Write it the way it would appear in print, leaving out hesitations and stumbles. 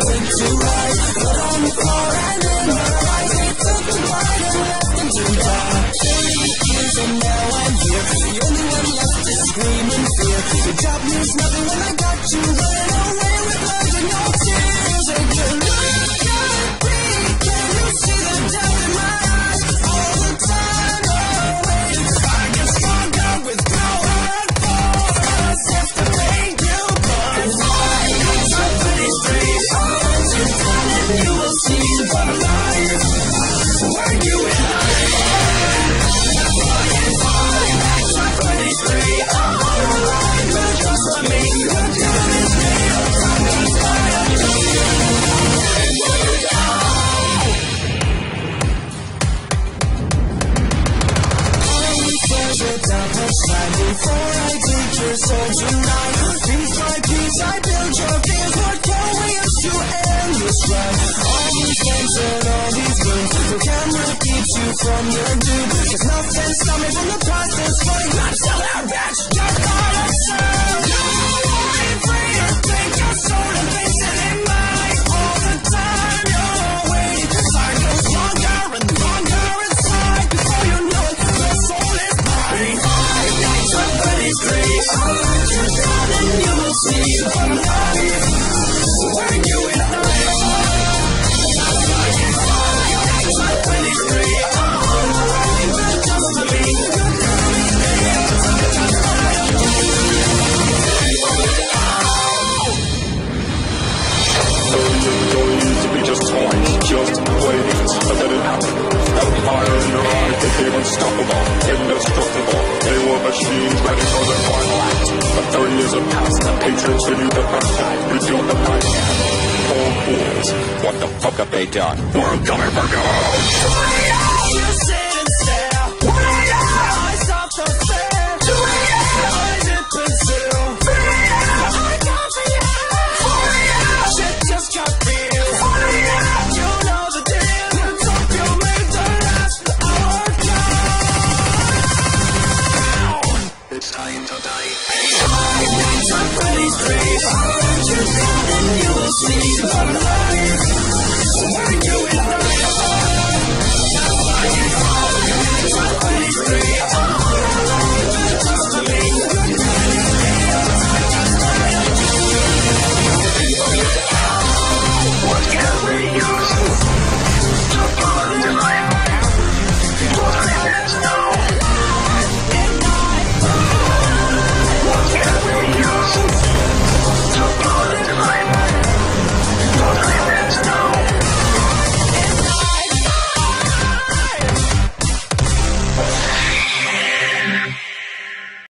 went to right, but on the floor and in my eyes, they took the bite and left them to die. 30 years and now I'm here, the only one left to scream in fear. Your job means nothing when I got you running away with blood and no tears. And you look at me, can you see the doubt in my eyes? All the time you're waiting, I get stronger with power and force. If to make you born, I got some pretty streets. Once you're done and you will see the bottom line. Where you and I are, that's why it's fine. That's some pretty streets. Alright, good job for me. Good job is me. I'm gonna fly up to you. Before I take your soul tonight, piece by piece I build your fears. What can we use to end this ride? All these games and all these games, the camera keeps you from your doom. There's nothing stop me from the process. Going not sell our batch, just not a sound. No, I'm free to take your soul and place it in mine. All the time you're waiting, the time goes longer and longer inside. Before you know it, the soul is mine. Somebody's dream. You're down and you will see the bottom line. Where you and I are, that's why it's fine. That's somebody's dream. Alright, good job for me. Good job is me. Don't need to be just toys, just play it, let it happen. That fire in your eyes, they came unstoppable, indestructible. They were machines ready for their final act. But 30 years have passed, the Patriots renewed the first act. Rebuilt the night again. All fools, what the fuck have they done? We're coming for you!